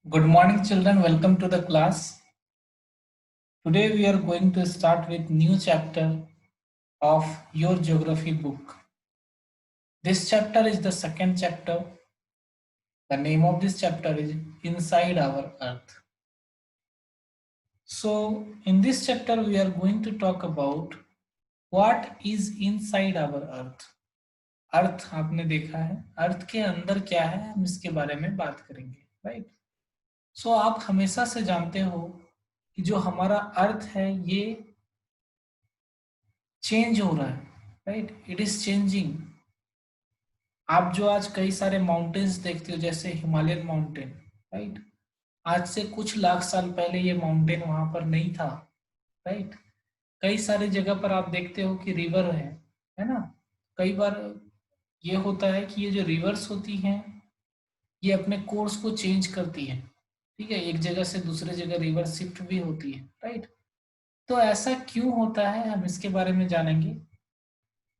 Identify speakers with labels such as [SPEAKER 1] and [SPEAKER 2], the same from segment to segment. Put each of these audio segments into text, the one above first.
[SPEAKER 1] Good morning, children. Welcome to the class. Today we are going to start with new chapter of your geography book. This chapter is the second chapter. The name of this chapter is Inside Our Earth. So, in this chapter we are going to talk about what is inside our earth. अर्थ आपने देखा है, अर्थ के अंदर क्या है, हम इसके बारे में बात करेंगे, राइट? सो आप हमेशा से जानते हो कि जो हमारा अर्थ है ये चेंज हो रहा है, राइट? It is changing. आप जो आज कई सारे माउंटेन्स देखते हो जैसे हिमालयन माउंटेन, राइट? आज से कुछ लाख साल पहले ये माउंटेन वहां पर नहीं था, राइट? कई सारे जगह पर आप देखते हो कि रिवर है ना? कई बार ये होता है कि ये जो रिवर्स होती हैं ये अपने कोर्स को चेंज करती है, ठीक है? एक जगह से दूसरे जगह रिवर शिफ्ट भी होती है, राइट? तो ऐसा क्यों होता है हम इसके बारे में जानेंगे।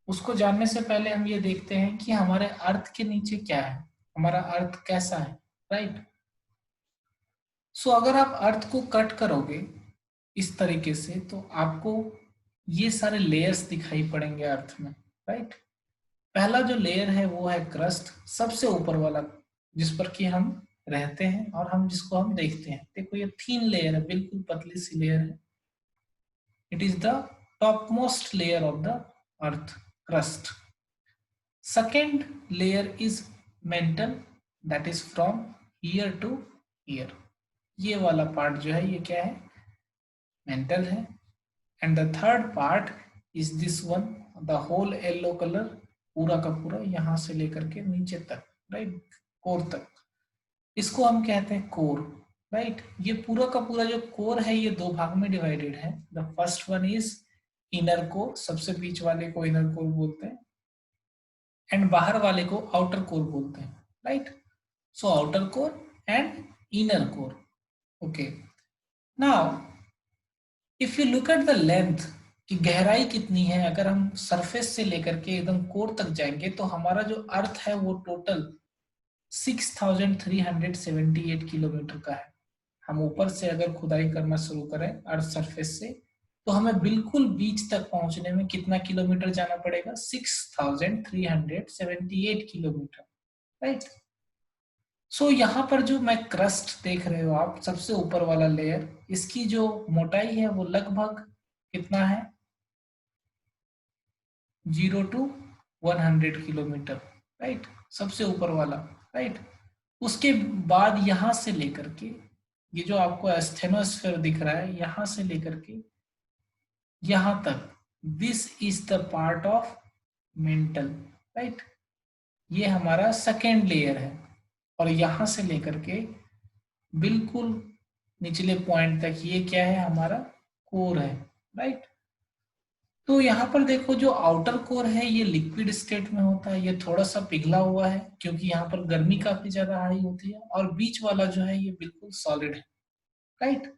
[SPEAKER 1] उसको जानने से पहले हम ये देखते हैं कि हमारे अर्थ के नीचे क्या है, हमारा अर्थ कैसा है, राइट? सो अगर आप अर्थ को कट करोगे इस तरीके से तो आपको ये सारे लेयर्स दिखाई पड़ेंगे अर्थ में, राइट? पहला जो लेयर है वो है क्रस्ट, सबसे ऊपर वाला, जिस पर कि हम रहते हैं और हम जिसको हम देखते हैं। देखो ये थीन लेयर है, बिल्कुल पतली सी लेयर है। It is the top most layer of the earth, crust. Second layer is mental, that is from here to here. ये वाला पार्ट जो है ये क्या है, मेंटल है। And the third part is this one, the whole yellow colour, पूरा का पूरा यहाँ से लेकर के नीचे तक, राइट? कोर तक, इसको हम कहते हैं कोर, राइट? ये पूरा का पूरा जो कोर है ये दो भाग में डिवाइडेड है। The first one is inner core, सबसे बीच वाले को इनर कोर बोलते हैं, एंड बाहर वाले को आउटर कोर बोलते हैं, right? So outer core and inner core. Okay, now if you look at the length कि गहराई कितनी है, अगर हम सरफेस से लेकर के एकदम कोर तक जाएंगे तो हमारा जो अर्थ है वो टोटल 6378 किलोमीटर का है। हम ऊपर से अगर खुदाई करना शुरू करें अर्थ सरफेस से तो हमें बिल्कुल बीच तक पहुंचने में कितना किलोमीटर जाना पड़ेगा, 6378 किलोमीटर, राइट? सो यहाँ पर जो मैं क्रस्ट देख रहे हो आप, सबसे ऊपर वाला लेयर, इसकी जो मोटाई है वो लगभग कितना है, 0 to 100 किलोमीटर, राइट? सबसे ऊपर वाला, राइट? उसके बाद यहां से लेकर के ये जो आपको एस्थेनोस्फेयर दिख रहा है, यहां से लेकर के यहां तक, this is the part of mental, right? ये हमारा सेकेंड लेयर है। और यहां से लेकर के बिल्कुल निचले पॉइंट तक ये क्या है, हमारा कोर है, राइट? तो यहाँ पर देखो जो आउटर कोर है ये लिक्विड स्टेट में होता है, ये थोड़ा सा पिघला हुआ है क्योंकि यहाँ पर गर्मी काफी ज्यादा हाई होती है, और बीच वाला जो है ये बिल्कुल सॉलिड है, राइट?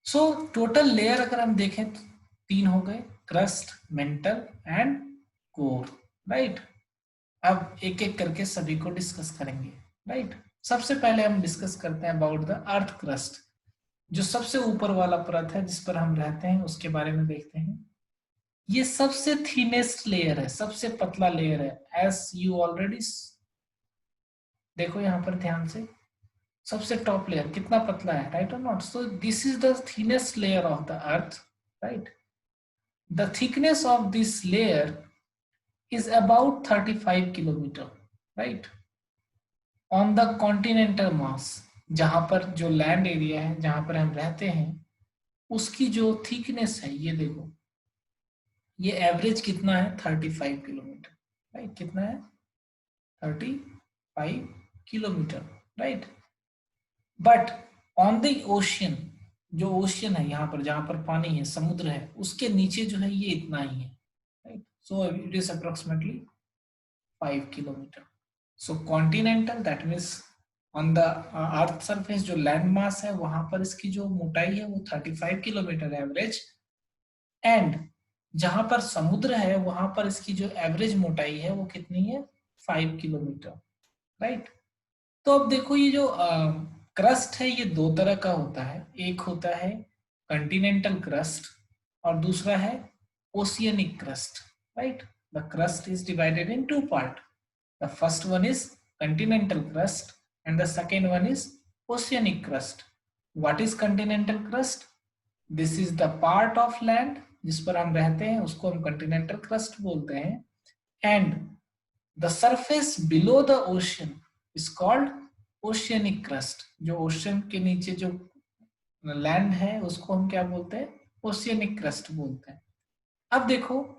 [SPEAKER 1] सो टोटल लेयर अगर हम देखें तो तीन हो गए, crust, mental and core, right? अब एक एक करके सभी को डिस्कस करेंगे, राइट? सबसे पहले हम डिस्कस करते हैं अबाउट द अर्थ क्रस्ट, जो सबसे ऊपर वाला परत है जिस पर हम रहते हैं उसके बारे में देखते हैं। ये सबसे थीनेस्ट लेयर है, सबसे पतला लेयर है, एज यू ऑलरेडी देखो यहाँ पर ध्यान से, सबसे टॉप लेयर कितना पतला है, राइट और not? So this is the thinnest layer of the earth, right? The thickness of this layer is about 35 kilometre, right? On the continental mass, जहां पर जो लैंड एरिया है जहां पर हम रहते हैं उसकी जो थिकनेस है ये देखो, ये एवरेज कितना है, 35 किलोमीटर, राइट? कितना है, 35 kilometre, right? But on the ocean, जो ओशियन है यहाँ पर जहां पर पानी है, समुद्र है, उसके नीचे जो है ये इतना ही है, right? So it is approximately 5 kilometre. So continental that means on the earth surface जो लैंड मास है वहां पर इसकी जो मोटाई है वो 35 किलोमीटर एवरेज, एंड जहां पर समुद्र है वहां पर इसकी जो एवरेज मोटाई है वो कितनी है, 5 किलोमीटर, राइट? तो अब देखो ये जो क्रस्ट है ये दो तरह का होता है, एक होता है कंटिनेंटल क्रस्ट और दूसरा है oceanic crust, right. The crust is divided in two part, the first one is continental crust and the second one is oceanic crust. What is continental crust? This is the part of land जिस पर हम रहते हैं, उसको हम Continental crust बोलते हैं, and the surface below the ocean is called oceanic crust. जो ओशन के नीचे जो लैंड है उसको हम क्या बोलते हैं? ओशियनिक क्रस्ट बोलते हैं। अब देखो,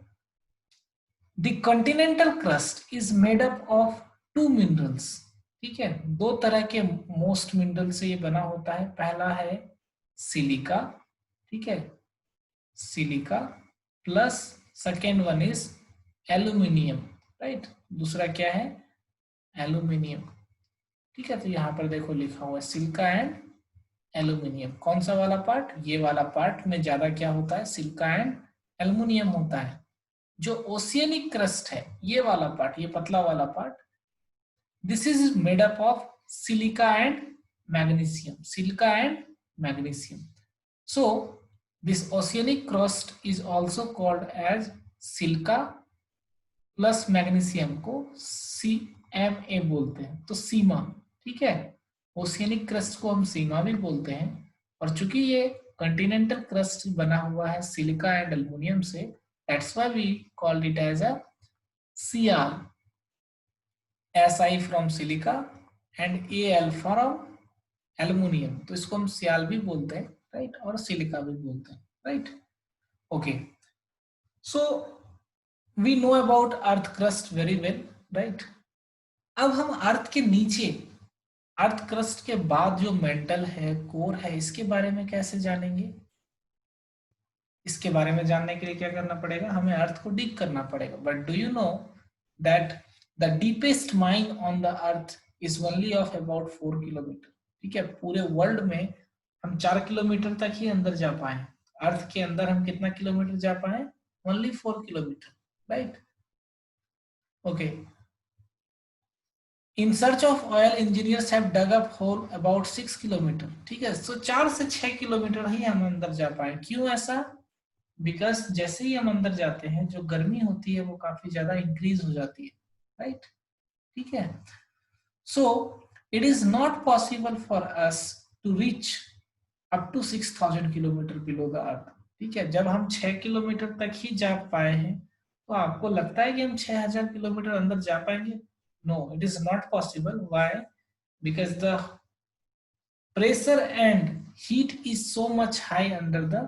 [SPEAKER 1] the continental crust is made up of two minerals, ठीक है, दो तरह के मोस्ट मिनरल से ये बना होता है। पहला है सिलिका, ठीक है, silica, plus second one is aluminium, right. दूसरा क्या है? एल्यूमिनियम, ठीक है। तो यहाँ पर देखो लिखा हुआ है सिलिका एंड एल्यूमिनियम। कौन सा वाला पार्ट? ये वाला पार्ट में ज्यादा क्या होता है? सिलिका एंड एल्यूमिनियम होता है। जो ओशियनिक क्रस्ट है ये वाला पार्ट, ये पतला वाला part, this is made up of silica and magnesium, silica and magnesium. So this oceanic crust is also called as silica plus magnesium को CMA बोलते हैं, तो सीमा, ठीक है। ओशियनिक क्रस्ट को हम सीमा भी बोलते हैं, और चूंकि ये कंटिनेंटल क्रस्ट बना हुआ है सिलिका एंड एल्युमिनियम से, that's why we called it as a Cr, Si from silica and Al from aluminium, तो इसको हम Cr भी बोलते हैं, राइट, और सिलिका भी बोलते हैं, right. Okay, so we know about earth crust very well, right. अब हम अर्थ के नीचे, अर्थ क्रस्ट के बाद जो मेंटल है, कोर है, इसके बारे में कैसे जानेंगे? इसके बारे में जानने के लिए क्या करना पड़ेगा? हमें अर्थ को डिग करना पड़ेगा। But do you know that the deepest mine on the earth is only of about 4 kilometre, ठीक है। पूरे वर्ल्ड में हम 4 किलोमीटर तक ही अंदर जा पाए, अर्थ के अंदर हम कितना किलोमीटर जा पाए? Only 4 kilometre, right. Okay, in search of oil engineers have dug up hole about 6 kilometre, ठीक है। सो 4 से 6 किलोमीटर ही हम अंदर जा पाए। क्यों ऐसा? बिकॉज जैसे ही हम अंदर जाते हैं जो गर्मी होती है वो काफी ज्यादा इंक्रीज हो जाती है, राइट, ठीक है। So it is not possible for us to reach up to 6000 kilometre below the earth, ठीक है। जब हम 6 किलोमीटर तक ही जा पाए हैं, तो आपको लगता है कि हम 6000 किलोमीटर अंदर जा पाएंगे? No, it is not possible. Why? Because the pressure and heat is so much high under the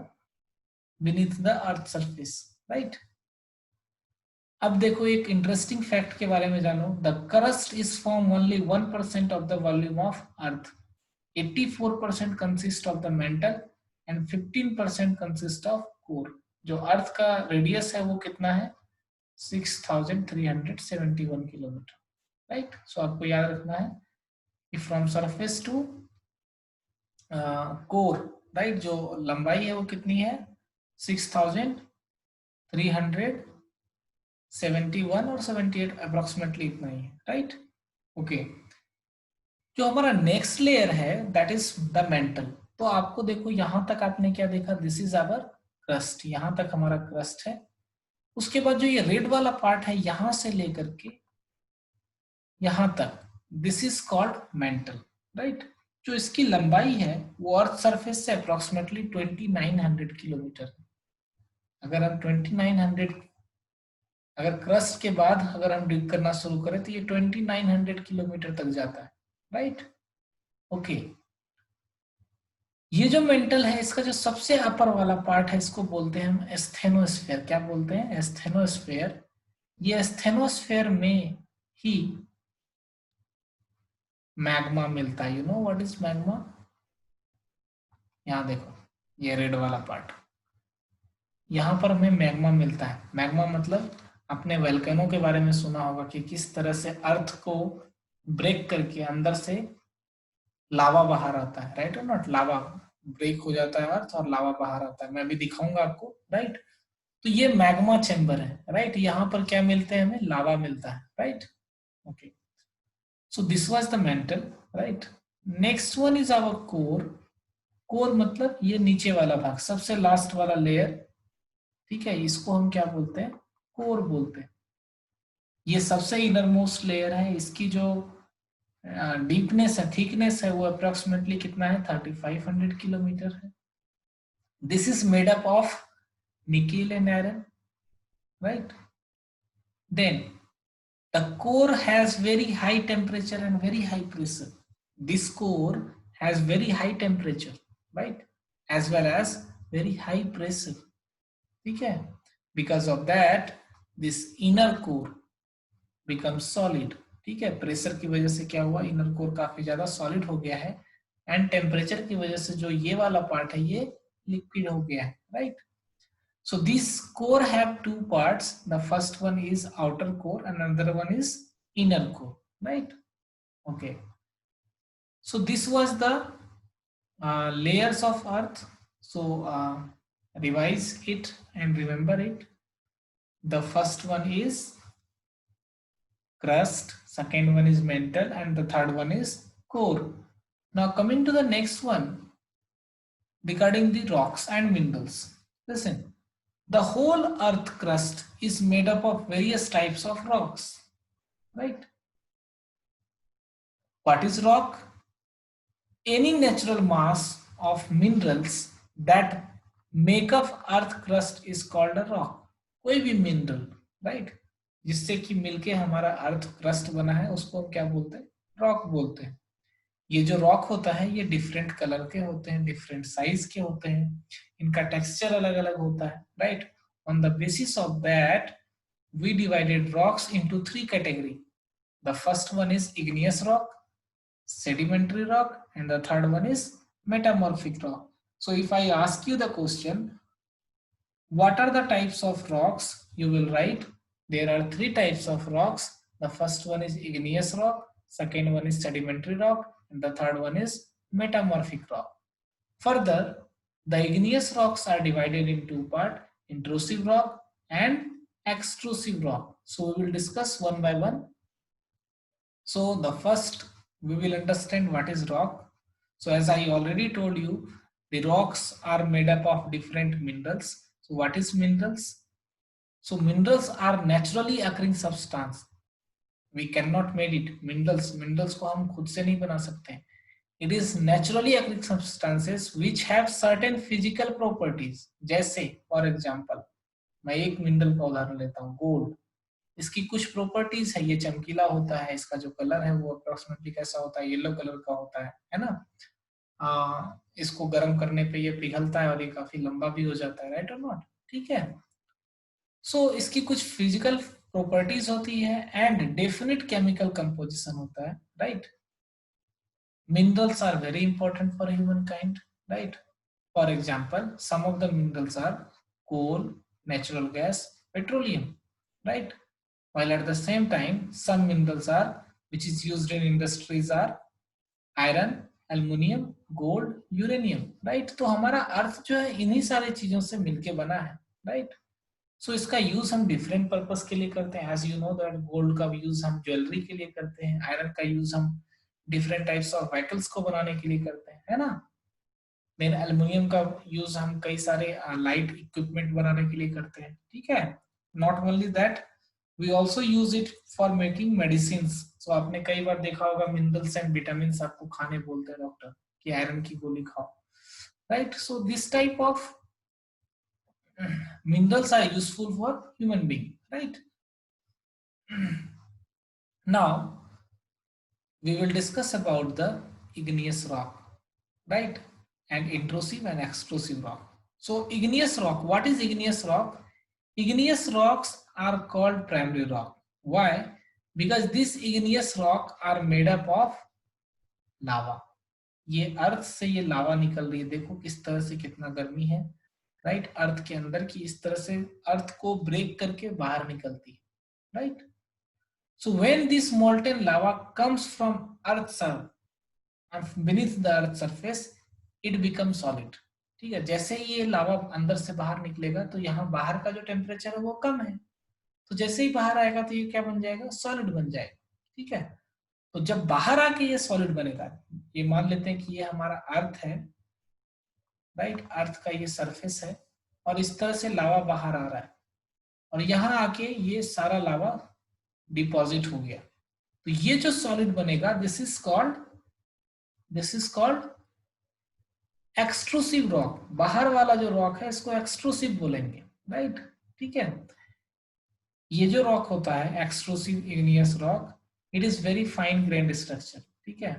[SPEAKER 1] beneath the earth surface, right। अब देखो एक इंटरेस्टिंग फैक्ट के बारे में जानो। The crust is form only 1% of the volume of earth, 84% consist of the mental and 15% consist of core. जो अर्थ का radius है वो कितना है? 6371 किलोमीटर, राइट। सो आपको याद रखना है कि from surface to core, right, जो लंबाई है वो कितनी है? 6371 और 78 अप्रोक्सीमेटली इतना ही है, राइट। ओके, जो हमारा नेक्स्ट लेयर है दैट इज द मेंटल। तो आपको देखो यहां तक आपने क्या देखा? दिस इज आवर क्रस्ट, यहां तक हमारा क्रस्ट है। उसके बाद जो ये रेड वाला पार्ट है यहां से लेकर के यहां तक, this is called mental, right. जो इसकी लंबाई है वो अर्थ सरफेस से अप्रोक्सीमेटली 2900 किलोमीटर। अगर हम 2900, अगर क्रस्ट के बाद अगर हम डिग करना शुरू करें तो ये 2900 किलोमीटर तक जाता है, राइट। ओके, ये जो मेंटल है इसका जो सबसे अपर वाला पार्ट है इसको बोलते हैं हम एस्थेनोस्फेयर। क्या बोलते हैं? एस्थेनोस्फेयर। ये एस्थेनोस्फेयर में ही मैग्मा मिलता है। You know what is magma? यहाँ देखो, ये रेड वाला पार्ट, यहाँ पर हमें मैग्मा मिलता है। मैग्मा मतलब आपने वोल्केनो के बारे में सुना होगा कि किस तरह से अर्थ को ब्रेक करके अंदर से लावा बाहर आता है, राइट और नॉट? लावा ब्रेक हो जाता है अर्थ और लावा बाहर आता है। मैं अभी दिखाऊंगा आपको, राइट। तो ये मैग्मा चेम्बर है, राइट। यहाँ पर क्या मिलते हैं? हमें लावा मिलता है, right. Okay, so this was the mantle. Right. Next one is our core. Core मतलब ये नीचे वाला भाग, सबसे लास्ट वाला लेयर, ठीक है, इसको हम क्या बोलते हैं, कोर बोलते हैं। ये सबसे इनर मोस्ट लेयर है। इसकी जो डीपनेस है, थिकनेस है, वो अप्रोक्सीमेटली कितना है, 3500 किलोमीटर है। This is made up of nickel and iron, right. Then the core has very high temperature and very high pressure. This core has very high temperature, right, as well as very high pressure, ठीक है। Because of that this inner core becomes solid, ठीक है। Pressure की वजह से क्या हुआ, inner core काफी ज्यादा सॉलिड हो गया है, एंड टेम्परेचर की वजह से जो ये वाला पार्ट है ये लिक्विड हो गया है, right. So this core have two parts. The first one is outer core and another one is inner core, right? Okay. So this was the layers of Earth. So revise it and remember it. The first one is crust, second one is mantle, and the third one is core. Now coming to the next one regarding the rocks and minerals. Listen. The whole earth crust is made up of various types of rocks, right? What is rock? Any natural mass of minerals that make up earth crust is called a rock. कोई भी mineral, right, जिससे कि मिलके हमारा earth crust बना है, उसको हम क्या बोलते हैं, रॉक बोलते हैं। ये जो रॉक होता है ये डिफरेंट कलर के होते हैं, डिफरेंट साइज के होते हैं, इनका टेक्सचर अलग अलग होता है, right. On the basis of that, we divided rocks into three categories. The first one is igneous rock, sedimentary rock, and the third one is metamorphic rock. So if I ask you the question, what are the types of rocks, you will write there are three types of rocks. The first one is igneous rock, second one is sedimentary rock, and the third one is metamorphic rock. Further, the igneous rocks are divided in two parts, intrusive rock and extrusive rock. So we will discuss one by one. So the first we will understand what is rock. So as I already told you, the rocks are made up of different minerals. So what is minerals? So minerals are naturally occurring substance. We cannot make it minerals. Minerals को हम खुद से नहीं बना सकते। It is naturally occurring substances which have certain physical properties. जैसे for example मैं एक मिनरल का उदाहरण लेता हूँ, गोल्ड। इसकी कुछ प्रॉपर्टीज है, ये चमकीला होता है, इसका जो कलर है वो अप्रोक्सीमेटली कैसा होता है, येलो कलर का होता है ना। इसको गर्म करने पे ये पिघलता है और ये काफी लंबा भी हो जाता है, राइट और नॉट, ठीक है। सो इसकी कुछ फिजिकल प्रॉपर्टीज होती है एंड डेफिनेट केमिकल कंपोजिशन होता है, right. Minerals are very important for humankind, right? For example, some of the minerals are coal, natural gas, petroleum, right? While at the same time, some minerals are, which is used in industries are iron, aluminium, gold, uranium, right? तो हमारा अर्थ जो है इन्हीं सारी चीजों से मिलके बना है, right? सो इसका यूज हम डिफरेंट पर्पस के लिए करते हैं। As you know that gold का यूज हम ज्वेलरी के लिए करते हैं, आयरन का यूज हम डिफरेंट टाइप्स ऑफ व्हीकल्स को बनाने के लिए करते हैं, है ना। देन एल्युमिनियम का यूज हम कई सारे लाइट इक्विपमेंट बनाने के लिए करते हैं, ठीक है। Not only that, we also use it for making medicine. So आपने कई बार देखा होगा मिनरल्स एंड विटामिन आपको खाने बोलते हैं डॉक्टर कि आयरन की गोली खाओ, right. So this type of minerals are useful for human being, right? Now we will discuss about the igneous rock, right, and intrusive and extrusive rock. So igneous rock, what is igneous rock? Igneous rocks are called primary rock. Why? Because these igneous rock are made up of lava. ये अर्थ से ये लावा निकल रही है, देखो किस तरह से, कितना गर्मी है, राइट। अर्थ के अंदर की इस तरह से अर्थ को ब्रेक करके बाहर निकलती है, right. So when this molten lava comes from earth surface, beneath the earth surface, it becomes solid, ठीक है। जैसे ही ये लावा अंदर से बाहर निकलेगा तो यहाँ बाहर का जो टेम्परेचर है वो कम है, तो जैसे ही बाहर आएगा तो ये क्या बन जाएगा, सॉलिड बन जाएगा, ठीक है। तो जब बाहर आके ये सॉलिड बनेगा, ये मान लेते हैं कि ये हमारा अर्थ है, राइट, अर्थ का ये सरफेस है, और इस तरह से लावा बाहर आ रहा है, और यहाँ आके ये सारा लावा डिपॉजिट हो गया, तो ये जो सॉलिड बनेगा this is called extrusive rock. बाहर वाला जो रॉक है इसको एक्सट्रूसिव बोलेंगे, राइट, ठीक है। ये जो रॉक होता है extrusive igneous rock, it is very fine grand structure, ठीक है।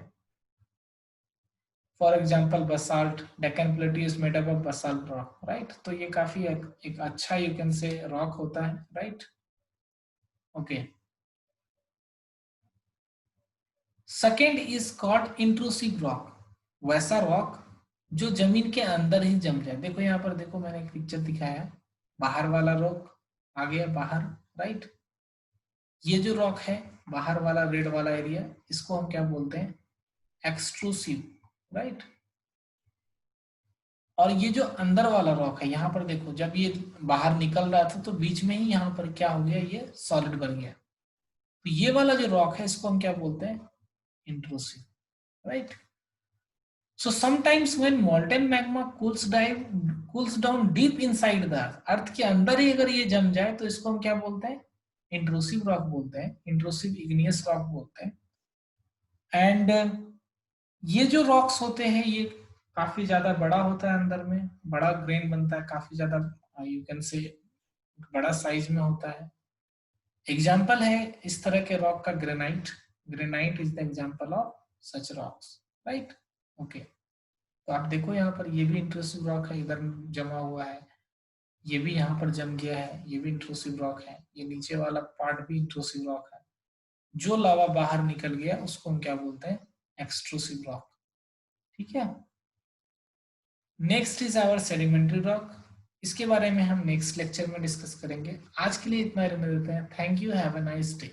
[SPEAKER 1] For example basalt, Deccan प्लेटू is made up of basalt rock, right. तो ये काफी एक अच्छा यू कैन से रॉक होता है, right, okay. Second is called intrusive rock, वैसा रॉक जो जमीन के अंदर ही जम जाए। देखो यहाँ पर, देखो मैंने एक पिक्चर दिखाया है, बाहर वाला रॉक आ गया बाहर, राइट। ये जो रॉक है बाहर वाला रेड वाला एरिया, इसको हम क्या बोलते हैं, एक्सट्रूसिव, राइट। और ये जो अंदर वाला रॉक है, यहाँ पर देखो जब ये बाहर निकल रहा था तो बीच में ही यहाँ पर क्या हो गया, ये सॉलिड बन गया। तो ये वाला जो रॉक है इसको हम क्या बोलते हैं, intrusive, right. So sometimes when molten magma cools down deep inside the अर्थ के अंदर ही अगर ये जम जाए तो इसको हम क्या बोलते हैं, इंट्रूसिव रॉक बोलते हैं, इंट्रूसिव इग्नियस रॉक बोलते हैं। एंड ये जो रॉक्स होते हैं ये काफी ज्यादा बड़ा होता है, अंदर में बड़ा ग्रेन बनता है, काफी ज्यादा यू कैन से बड़ा साइज में होता है। एग्जाम्पल है इस तरह के रॉक का granite, granite is the example of such rocks, right, okay. तो आप देखो यहाँ पर ये भी इंट्रूसिव रॉक है, इधर जमा हुआ है, ये भी यहाँ पर जम गया है, ये भी इंट्रूसिव रॉक है, ये नीचे वाला पार्ट भी इंट्रूसिव रॉक है। जो लावा बाहर निकल गया उसको हम क्या बोलते हैं, एक्सट्रूसिव रॉक, ठीक है। Next is our sedimentary rock, इसके बारे में हम नेक्स्ट लेक्चर में डिस्कस करेंगे। आज के लिए इतना रहने देते हैं। Thank you, have a nice day.